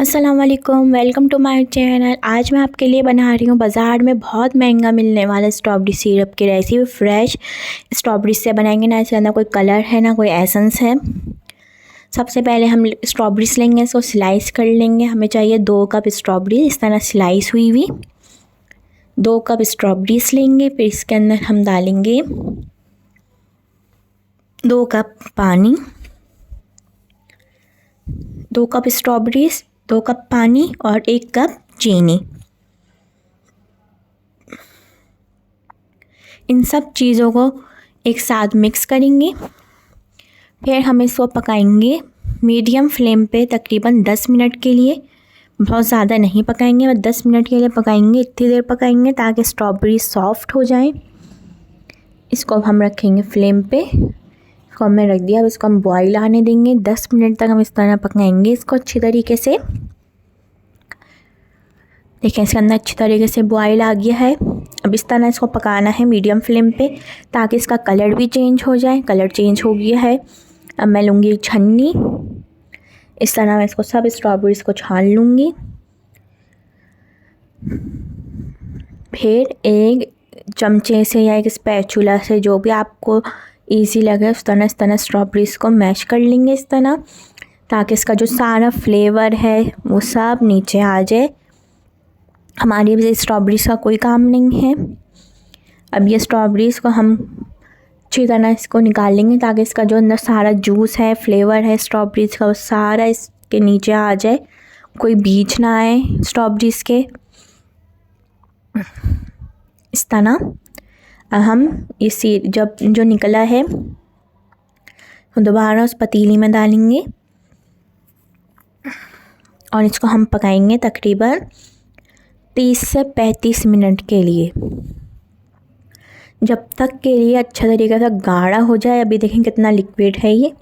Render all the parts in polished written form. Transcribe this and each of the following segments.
अस्सलाम वालेकुम, welcome to my channel. आज मैं आपके लिए बना रही हूँ बाज़ार में बहुत महंगा मिलने वाला स्ट्रॉबेरी सिरप की रेसिपी। फ्रेश स्ट्रॉबेरी से बनाएंगे, ना इसके अंदर कोई कलर है ना कोई एसेंस है। सबसे पहले हम स्ट्रॉबेरीज लेंगे, इसको स्लाइस कर लेंगे। हमें चाहिए 2 कप स्ट्रॉबेरी इस तरह स्लाइस हुई हुई। 2 कप स्ट्रॉबेरीज लेंगे, फिर इसके अंदर हम डालेंगे 2 कप पानी। 2 कप स्ट्रॉबेरीज, 2 कप पानी और 1 कप चीनी। इन सब चीज़ों को एक साथ मिक्स करेंगे। फिर हम इसको पकाएंगे मीडियम फ्लेम पे तकरीबन 10 मिनट के लिए। बहुत ज़्यादा नहीं पकाएंगे, बस 10 मिनट के लिए पकाएंगे। इतनी देर पकाएंगे ताकि स्ट्रॉबेरी सॉफ्ट हो जाए। इसको अब हम रखेंगे फ्लेम पे। इसको हमने रख दिया, अब इसको हम बॉईल आने देंगे। 10 मिनट तक हम इस तरह पकाएंगे इसको अच्छी तरीके से। देखें, इसके अंदर अच्छी तरीके से बॉईल आ गया है। अब इस तरह इसको पकाना है मीडियम फ्लेम पे ताकि इसका कलर भी चेंज हो जाए। कलर चेंज हो गया है। अब मैं लूँगी छन्नी, इस तरह मैं इसको सब स्ट्रॉबेरीज को छान लूँगी। फिर एक चमचे से या एक स्पैचुला से, जो भी आपको इजी लगे, इस तरह स्ट्रॉबेरीज को मैश कर लेंगे इस तरह, ताकि इसका जो सारा फ्लेवर है वो सब नीचे आ जाए। हमारी भी स्ट्रॉबेरीज का कोई काम नहीं है। अब ये स्ट्रॉबेरीज को हम अच्छी तरह इसको निकाल लेंगे ताकि इसका जो अंदर सारा जूस है, फ्लेवर है स्ट्रॉबेरीज का, वो सारा इसके नीचे आ जाए, कोई बीज ना आए स्ट्रॉबेरीज के। इस तरह अब हम इसी जब जो निकला है तो दोबारा उस पतीली में डालेंगे और इसको हम पकाएंगे तकरीबन 30 से 35 मिनट के लिए, जब तक के लिए अच्छा तरीके से गाढ़ा हो जाए। अभी देखें कितना लिक्विड है ये।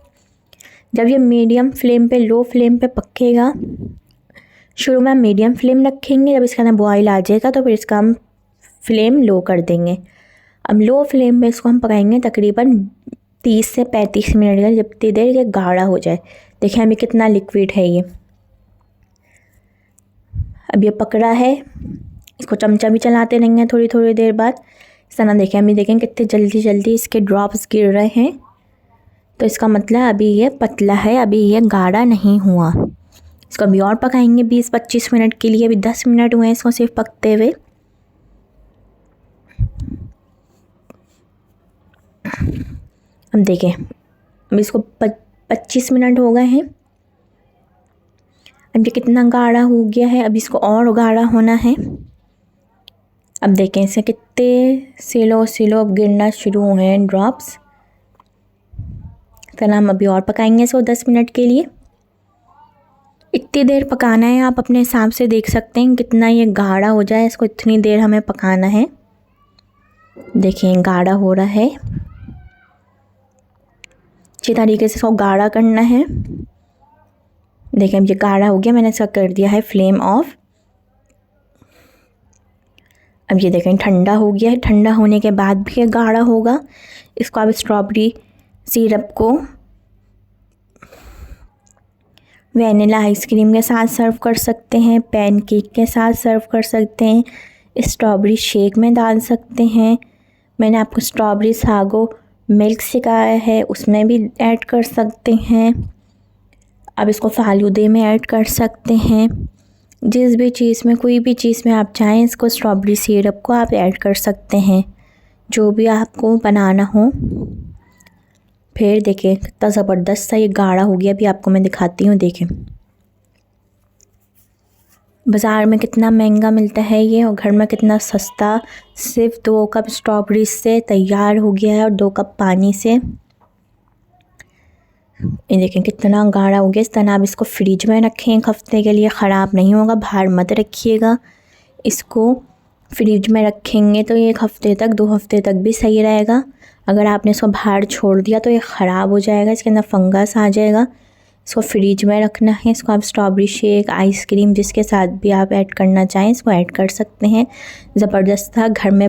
जब ये मीडियम फ्लेम पे, लो फ्लेम पे पकेगा, शुरू में हम मीडियम फ्लेम रखेंगे। जब इसका ना बॉयल आ जाएगा तो फिर इसका हम फ्लेम लो कर देंगे। अब लो फ्लेम में इसको हम पकाएंगे तकरीबन 30 से 35 मिनट का, जब इतनी देर ये गाढ़ा हो जाए। देखिए अभी कितना लिक्विड है ये। अब ये पक रहा है, इसको चमचा भी चलाते रहेंगे थोड़ी थोड़ी देर बाद। इस तरह देखें, अभी देखें कितने जल्दी जल्दी इसके ड्रॉप्स गिर रहे हैं, तो इसका मतलब अभी ये पतला है, अभी ये गाढ़ा नहीं हुआ। इसको अभी और पकाएंगे 20-25 मिनट के लिए। अभी 10 मिनट हुए हैं इसको सिर्फ पकते हुए। अब देखें, अब इसको 25 मिनट हो गए हैं। अब ये कितना गाढ़ा हो गया है। अब इसको और गाढ़ा होना है। अब देखें इसे कितने सिलो सिलो अब गिरना शुरू हुए हैं ड्रॉप्स। तो हम अभी और पकाएंगे इसको 10 मिनट के लिए। इतनी देर पकाना है, आप अपने हिसाब से देख सकते हैं कितना ये गाढ़ा हो जाए, इसको इतनी देर हमें पकाना है। देखें गाढ़ा हो रहा है, अच्छी तरीके से इसको गाढ़ा करना है। देखें अब ये गाढ़ा हो गया, मैंने इसका कर दिया है फ्लेम ऑफ। अब ये देखें ठंडा हो गया है। ठंडा होने के बाद भी ये गाढ़ा होगा। इसको आप स्ट्रॉबेरी सिरप को वैनिला आइसक्रीम के साथ सर्व कर सकते हैं, पैनकेक के साथ सर्व कर सकते हैं, स्ट्रॉबेरी शेक में डाल सकते हैं। मैंने आपको स्ट्रॉबेरी सागो मिल्क सिखाया है, उसमें भी ऐड कर सकते हैं। अब इसको फालूदे में ऐड कर सकते हैं। जिस भी चीज़ में, कोई भी चीज़ में आप चाहें, इसको स्ट्रॉबेरी सिरप को आप ऐड कर सकते हैं, जो भी आपको बनाना हो। फिर देखें कितना ज़बरदस्त सा ये गाढ़ा हो गया। अभी आपको मैं दिखाती हूँ। देखें बाज़ार में कितना महंगा मिलता है ये, और घर में कितना सस्ता। सिर्फ 2 कप स्ट्रॉबेरी से तैयार हो गया है और 2 कप पानी से। ये देखें कितना गाढ़ा हो गया। इस तरह आप इसको फ्रिज में रखें 1 हफ़्ते के लिए, ख़राब नहीं होगा। बाहर मत रखिएगा, इसको फ्रिज में रखेंगे तो 1 हफ़्ते तक, 2 हफ़्ते तक भी सही रहेगा। अगर आपने इसको बाहर छोड़ दिया तो ये ख़राब हो जाएगा, इसके अंदर फंगस आ जाएगा। इसको फ्रिज में रखना है। इसको आप स्ट्रॉबेरी शेक, आइसक्रीम, जिसके साथ भी आप ऐड करना चाहें इसको ऐड कर सकते हैं। ज़बरदस्त था। घर में